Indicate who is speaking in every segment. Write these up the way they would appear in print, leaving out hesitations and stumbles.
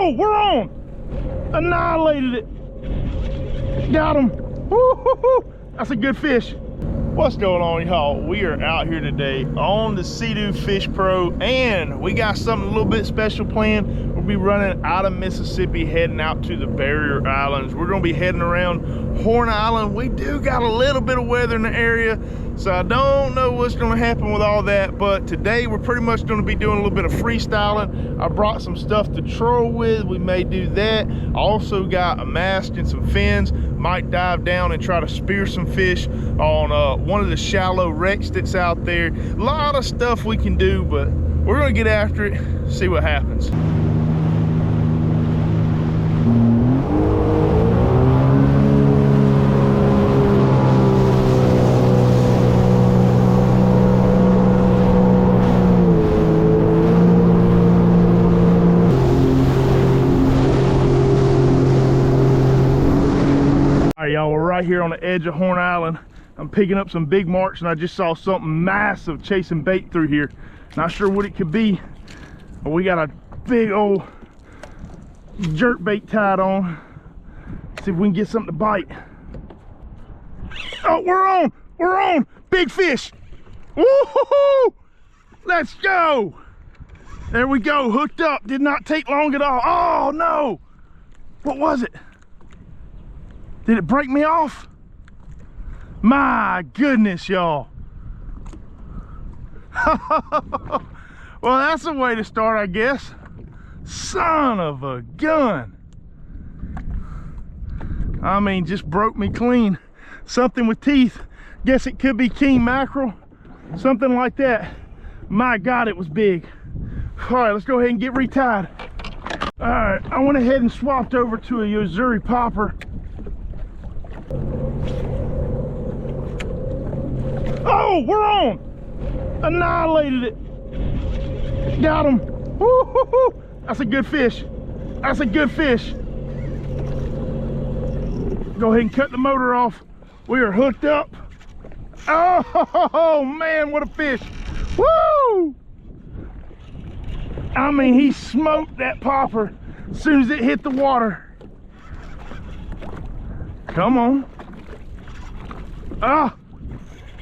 Speaker 1: Oh, we're on. Annihilated it. Got him. Woo-hoo-hoo. That's a good fish. What's going on, y'all? We are out here today on the Sea-Doo Fish Pro, and we got something a little bit special planned. We'll be running out of Mississippi, heading out to the barrier islands. We're gonna be heading around Horn Island. We do got a little bit of weather in the area, so I don't know what's gonna happen with all that, but today we're pretty much gonna be doing a little bit of freestyling. I brought some stuff to troll with. We may do that. I also got a mast and some fins. Might dive down and try to spear some fish on one of the shallow wrecks that's out there. A lot of stuff we can do, but we're gonna get after it, see what happens. Y'all, we're right here on the edge of Horn Island. I'm picking up some big marks, and I just saw something massive chasing bait through here. Not sure what it could be, but we got a big old jerk bait tied on. See if we can get something to bite. Oh, we're on big fish. Woo-hoo-hoo! Let's go. There we go, hooked up. Did not take long at all. Oh no, what was it? Did it break me off? My goodness, y'all. Well, that's a way to start, I guess. Son of a gun. I mean, just broke me clean. Something with teeth. Guess it could be king mackerel. Something like that. My God, it was big. All right, let's go ahead and get retied. All right, I went ahead and swapped over to a Missouri popper. Oh, we're on. Annihilated it. Got him. Woo-hoo-hoo. That's a good fish. That's a good fish. Go ahead and cut the motor off. We are hooked up. Oh man, what a fish. Woo! I mean, he smoked that popper as soon as it hit the water. Come on. Ah,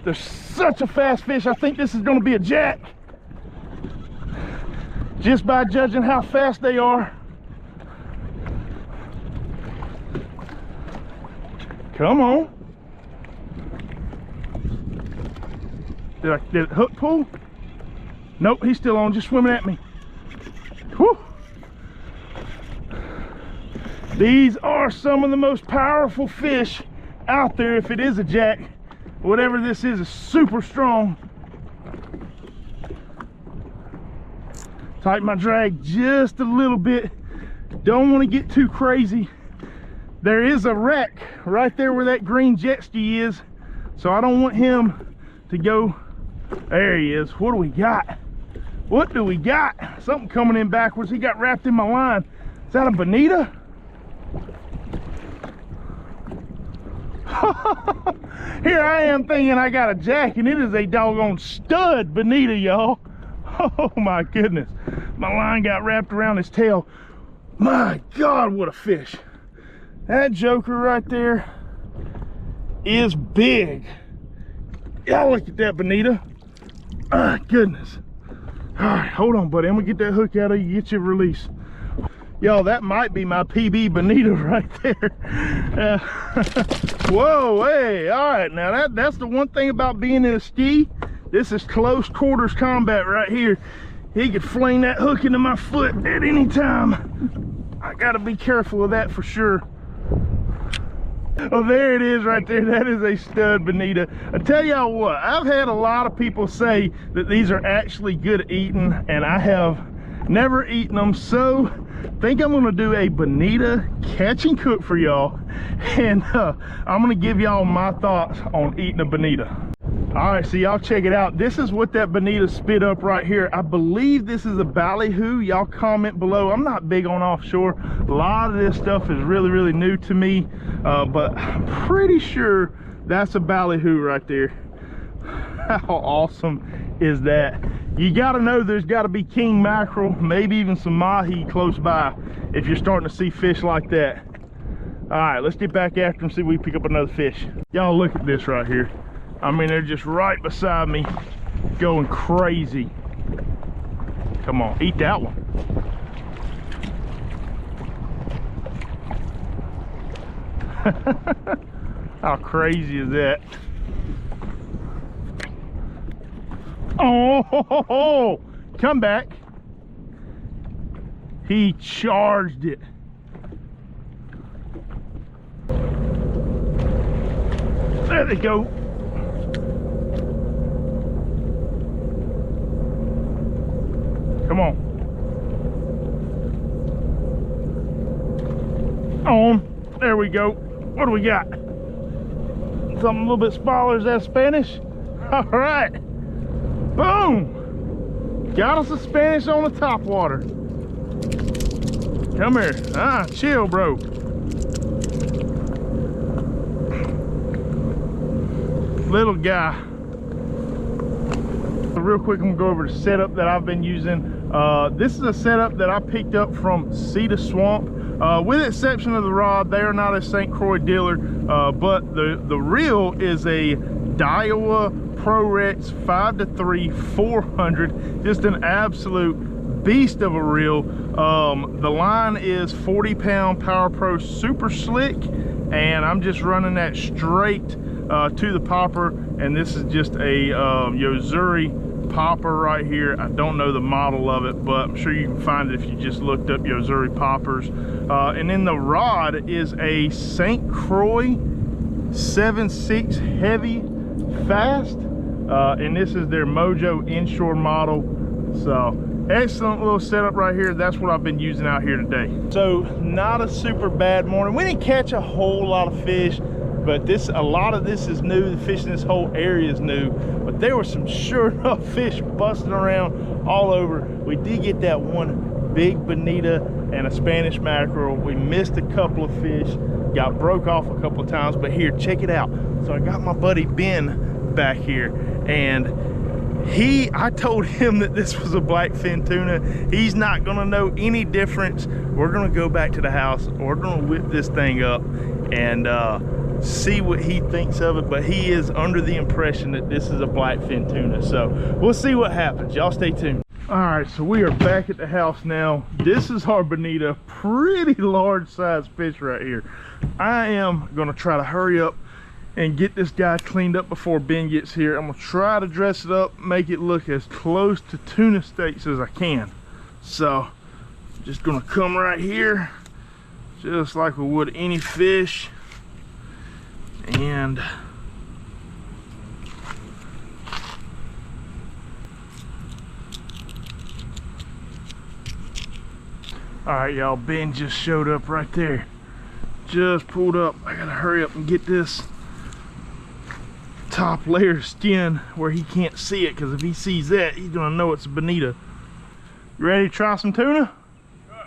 Speaker 1: they're such a fast fish. I think this is going to be a jack, just by judging how fast they are. Come on. Did it hook pull? Nope, he's still on, just swimming at me. Whew. These are some of the most powerful fish out there. If it is a jack, whatever this is super strong. Tighten my drag just a little bit. Don't want to get too crazy. There is a wreck right there where that green jet ski is, so I don't want him to go. There he is. What do we got? What do we got? Something coming in backwards. He got wrapped in my line. Is that a Bonita? Here I am thinking I got a jack, and it is a doggone stud Bonita, y'all. Oh my goodness. My line got wrapped around his tail. My God, what a fish. That joker right there is big. Y'all look at that Bonita. My goodness. All right, hold on, buddy. I'm gonna get that hook out of you, get you release. Y'all, that might be my PB Bonita right there. Whoa, hey, all right. Now that's the one thing about being in a ski. This is close quarters combat right here. He could fling that hook into my foot at any time. I gotta be careful of that for sure. Oh, there it is right there. That is a stud Bonita. I tell y'all what, I've had a lot of people say that these are actually good at eating, and I have never eaten them, so I think I'm gonna do a Bonita catch and cook for y'all, and I'm gonna give y'all my thoughts on eating a Bonita. All right, so y'all check it out. This is what that Bonita spit up right here. I believe this is a ballyhoo. Y'all comment below. I'm not big on offshore. A lot of this stuff is really, really new to me, but I'm pretty sure that's a ballyhoo right there. How awesome is that you got to know there's got to be king mackerel, maybe even some mahi close by if you're starting to see fish like that. All right, let's get back after them, see if we pick up another fish. Y'all look at this right here. I mean, they're just right beside me, going crazy. Come on, eat that one. How crazy is that? Oh, come back. He charged it. There they go. Come on. On. There we go. What do we got? Something a little bit smaller. Is that Spanish? All right. Boom. Got us a Spanish on the top water. Come here. Ah, chill, bro. Little guy. Real quick, I'm gonna go over the setup that I've been using. This is a setup that I picked up from Sea to Swamp. With the exception of the rod, they are not a St. Croix dealer, but the reel is a Daiwa ProRex 5-3 400, just an absolute beast of a reel. The line is 40-pound Power Pro Super Slick, and I'm just running that straight to the popper, and this is just a Yozuri popper right here. I don't know the model of it, but I'm sure you can find it if you just looked up Yozuri poppers. And then the rod is a St. Croix 7.6 heavy fast, and this is their Mojo inshore model. So excellent little setup right here. That's what I've been using out here today. So not a super bad morning. We didn't catch a whole lot of fish, but a lot of this is new. The fish in this whole area is new, but there were some sure enough fish busting around all over. We did get that one big bonita and a Spanish mackerel. We missed a couple of fish, got broke off a couple of times, but here, check it out. So I got my buddy Ben back here, and I told him that this was a blackfin tuna. He's not gonna know any difference. We're gonna go back to the house, we're gonna whip this thing up and see what he thinks of it, but he is under the impression that this is a blackfin tuna. So we'll see what happens. Y'all stay tuned. All right, so we are back at the house now. This is our bonita, pretty large size fish right here. I am gonna try to hurry up and get this guy cleaned up before Ben gets here. I'm gonna try to dress it up, make it look as close to tuna steaks as I can. So just gonna come right here, just like we would any fish. And all right, y'all, Ben just showed up right there. Just pulled up. I gotta hurry up and get this top layer of skin where he can't see it, because if he sees that, he's gonna know it's a bonita. You ready to try some tuna? Sure.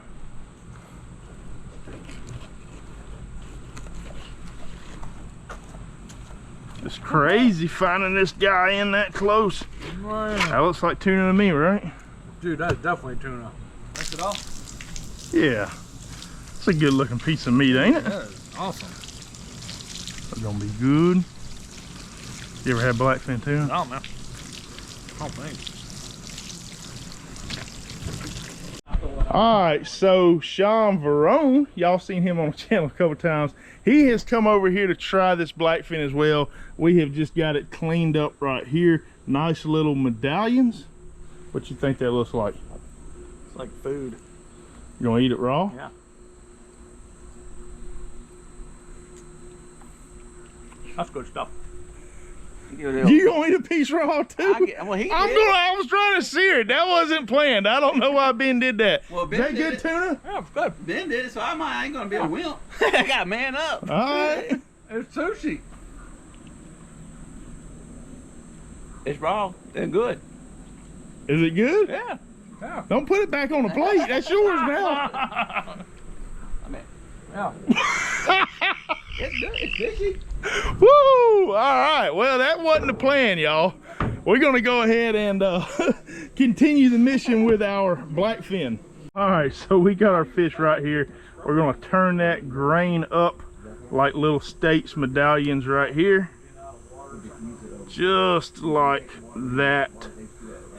Speaker 1: It's crazy finding this guy in that close. That looks like tuna to me, right?
Speaker 2: Dude, that's definitely tuna. That's it all?
Speaker 1: Yeah. It's a good looking piece of meat, ain't it?
Speaker 2: That is awesome.
Speaker 1: It's gonna be good. You ever had blackfin tuna?
Speaker 2: No, man. I don't think.
Speaker 1: All right, so Sean Verone, y'all seen him on the channel a couple times. He has come over here to try this blackfin as well. We have just got it cleaned up right here. Nice little medallions. What you think that looks like?
Speaker 2: It's like food.
Speaker 1: You gonna eat it raw?
Speaker 2: Yeah. That's good stuff.
Speaker 1: You gonna eat a piece raw too?
Speaker 2: I
Speaker 1: was trying to sear it. That wasn't planned. I don't know why Ben did that.
Speaker 3: Well, Ben
Speaker 1: is that good tuna?
Speaker 2: Yeah, it's good.
Speaker 3: Ben did it, so I ain't gonna be a wimp.
Speaker 2: I gotta man up.
Speaker 1: All right.
Speaker 2: It's sushi. It's raw and good.
Speaker 1: Is it good?
Speaker 2: Yeah. Yeah.
Speaker 1: Don't put it back on the plate. That's yours now.
Speaker 2: I mean, yeah.
Speaker 3: It's good. It's fishy.
Speaker 1: Woo! All right. Well, that wasn't the plan, y'all. we're gonna go ahead and continue the mission with our blackfin. All right, so we got our fish right here. We're gonna turn that grain up like little states medallions right here, just like that,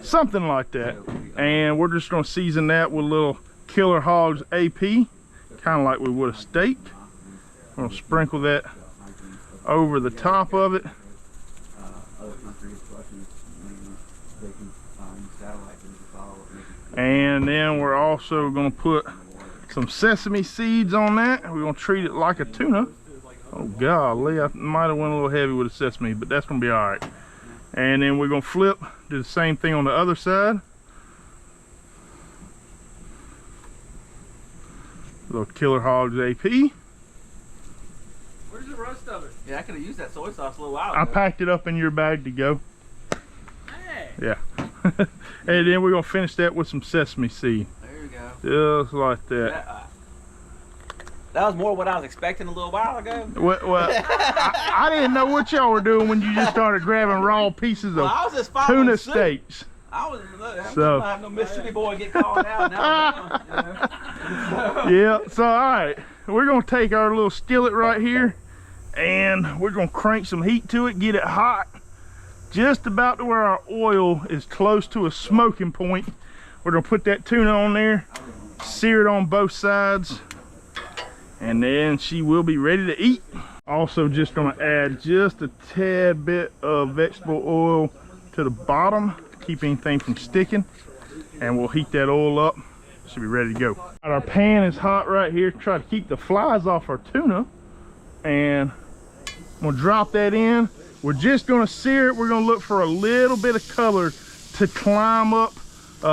Speaker 1: something like that. And we're just gonna season that with a little Killer Hogs AP, kind of like we would a steak. I'm gonna sprinkle that over the top of it. And then we're also gonna put some sesame seeds on that. We're gonna treat it like a tuna. Oh golly, I might have went a little heavy with the sesame, but that's gonna be all right. And then we're gonna flip, do the same thing on the other side. Little Killer Hogs AP.
Speaker 2: Where's the rest of it? Yeah, I could have used that soy sauce a little while ago.
Speaker 1: I packed it up in your bag to go.
Speaker 2: Hey.
Speaker 1: Yeah. And then we're gonna finish that with some sesame seed.
Speaker 2: There you go.
Speaker 1: Just like that.
Speaker 2: That was more what I was expecting a little while ago.
Speaker 1: Well, I didn't know what y'all were doing when you just started grabbing raw pieces of
Speaker 2: I was just following
Speaker 1: tuna
Speaker 2: suit.
Speaker 1: steaks.
Speaker 2: I was
Speaker 1: So-
Speaker 2: not have no Mississippi boy get called out now.
Speaker 1: Yeah, so all right, we're gonna take our little skillet right here and we're gonna crank some heat to it, get it hot, just about to where our oil is close to a smoking point. We're gonna put that tuna on there, sear it on both sides, and then she will be ready to eat. Also just gonna add just a tad bit of vegetable oil to the bottom to keep anything from sticking, and we'll heat that oil up. Should be ready to go. Our pan is hot right here. Try to keep the flies off our tuna, and I'm gonna drop that in. We're just gonna sear it. We're gonna look for a little bit of color to climb up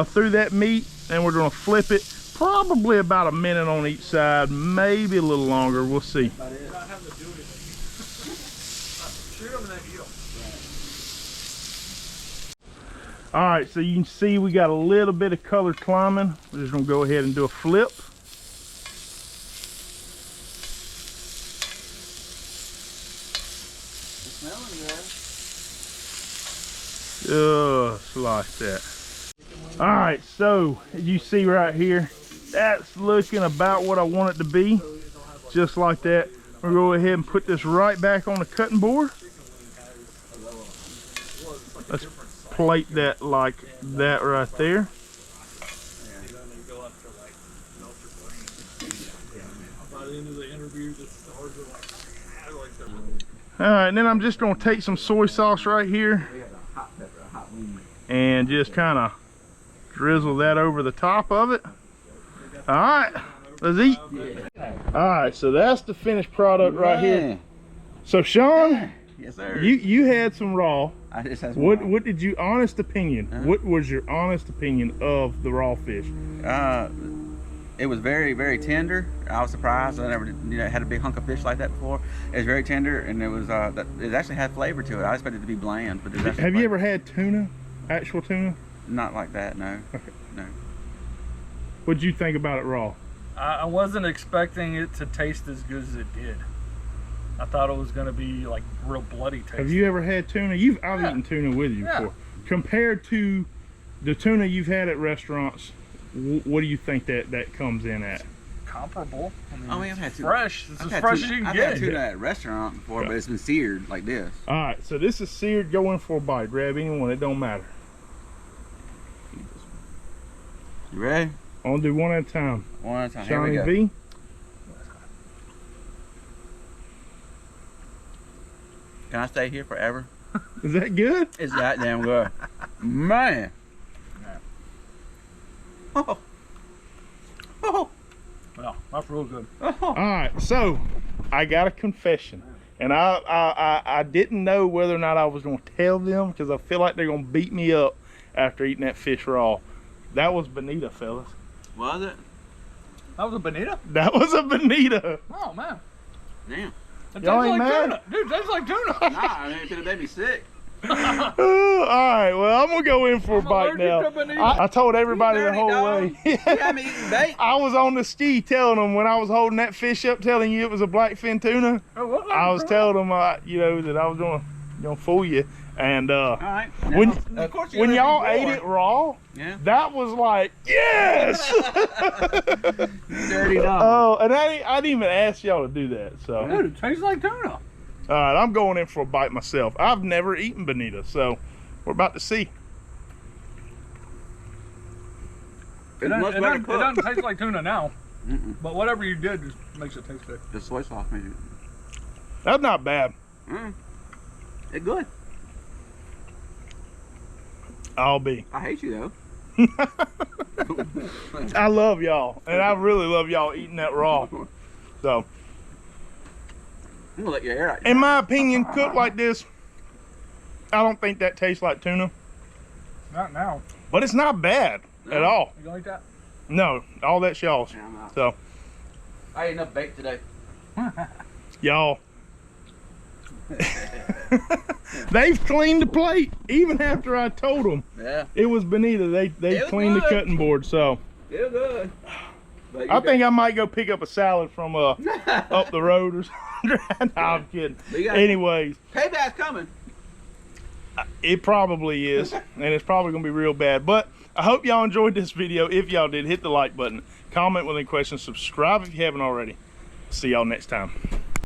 Speaker 1: through that meat, and we're gonna flip it probably about a minute on each side, maybe a little longer. We'll see. All right, so you can see we got a little bit of color climbing. We're just gonna go ahead and do a flip. Just like that. All right, so as you see right here, that's looking about what I want it to be, just like that. We'll go ahead and put this right back on the cutting board. Let's plate that like that right there. All right, and then I'm just gonna take some soy sauce right here and just kind of drizzle that over the top of it. All right, let's eat. All right, so that's the finished product right here. So Sean,
Speaker 3: Yes, sir.
Speaker 1: you had some raw.
Speaker 3: I just had some
Speaker 1: What did you, honest opinion, what was your honest opinion of the raw fish?
Speaker 3: It was very, very tender. I was surprised. I never had a big hunk of fish like that before. It was very tender, and it was it actually had flavor to it. I expected it to be bland, but
Speaker 1: Have you ever had tuna, actual tuna?
Speaker 3: Not like that, no.
Speaker 1: Okay.
Speaker 3: No.
Speaker 1: What'd you think about it raw?
Speaker 4: I wasn't expecting it to taste as good as it did. I thought it was going to be like real bloody taste.
Speaker 1: Have you ever had tuna? I've eaten tuna with you before. Compared to the tuna you've had at restaurants, what do you think that comes in at?
Speaker 4: Comparable.
Speaker 3: I mean, I've had tuna.
Speaker 4: Fresh. It's as fresh as you can
Speaker 3: I've
Speaker 4: get.
Speaker 3: had tuna at a restaurant before, but it's been seared like this.
Speaker 1: All right, so this is seared. Go in for a bite. Grab anyone. It don't matter.
Speaker 3: You ready?
Speaker 1: I'm gonna do one at a time.
Speaker 3: One at a time. Here we
Speaker 1: Johnny
Speaker 3: go.
Speaker 1: V.
Speaker 3: Can I stay here forever?
Speaker 1: Is that good?
Speaker 3: It's that damn good. Man. Oh. Oh.
Speaker 4: Well, that's real good.
Speaker 3: Oh.
Speaker 1: All right, so I got a confession, and I didn't know whether or not I was gonna tell them because I feel like they're gonna beat me up after eating that fish raw. That was Bonita, fellas.
Speaker 3: Was it?
Speaker 4: That was a Bonita?
Speaker 1: That was a Bonita.
Speaker 4: Oh, man.
Speaker 3: Damn.
Speaker 4: It
Speaker 1: Y'all
Speaker 4: tastes
Speaker 1: ain't
Speaker 4: like
Speaker 1: mad?
Speaker 4: tuna. Dude, it tastes like tuna.
Speaker 3: Nah, I mean, it could have made me sick.
Speaker 1: All right, well, I'm gonna go in for a bite
Speaker 4: allergic
Speaker 1: now.
Speaker 4: to Bonita.
Speaker 1: I told everybody the
Speaker 3: dirty
Speaker 1: whole
Speaker 3: dog.
Speaker 1: way.
Speaker 3: You haven't eaten bait.
Speaker 1: I was on the ski telling them when I was holding that fish up, telling you it was a blackfin tuna.
Speaker 4: It was like
Speaker 1: I was
Speaker 4: tuna.
Speaker 1: telling them, you know, that I was gonna fool you, And
Speaker 3: All right.
Speaker 1: when
Speaker 3: Of course you
Speaker 1: when
Speaker 3: gotta
Speaker 1: y'all
Speaker 3: be
Speaker 1: ate
Speaker 3: raw.
Speaker 1: it raw,
Speaker 3: Yeah.
Speaker 1: that was like, yes.
Speaker 3: Dirty dog.
Speaker 1: Oh, and I didn't even ask y'all to do that. So,
Speaker 4: Dude, it tastes like tuna.
Speaker 1: all right, I'm going in for a bite myself. I've never eaten bonita, so we're about to see.
Speaker 4: It
Speaker 3: much better cooked.
Speaker 4: doesn't taste like tuna now,
Speaker 3: Mm-mm.
Speaker 4: but whatever you did just makes it taste good.
Speaker 3: The soy sauce made it.
Speaker 1: That's not bad.
Speaker 3: It's good.
Speaker 1: I'll be.
Speaker 3: I hate you though.
Speaker 1: I love y'all, and I really love y'all eating that raw. So,
Speaker 3: I'm gonna let your hair out.
Speaker 1: in my opinion, cooked like this, I don't think that tastes like tuna,
Speaker 4: Not now.
Speaker 1: but it's not bad at all.
Speaker 4: You gonna eat that?
Speaker 1: No, all that's y'all's.
Speaker 3: Yeah, I'm out.
Speaker 1: So,
Speaker 3: I ate enough bait today.
Speaker 1: y'all. They've cleaned the plate even after I told them
Speaker 3: Yeah.
Speaker 1: it was bonita. They
Speaker 3: It was
Speaker 1: cleaned the
Speaker 3: good.
Speaker 1: cutting board. So
Speaker 3: Feel good. But
Speaker 1: I think I might go pick up a salad from up the road or something. No, I'm kidding.
Speaker 3: But you got-
Speaker 1: Anyways,
Speaker 3: payback's coming.
Speaker 1: it probably is, and it's probably gonna be real bad. But I hope y'all enjoyed this video. If y'all did, hit the like button, comment with any questions, subscribe if you haven't already. See y'all next time.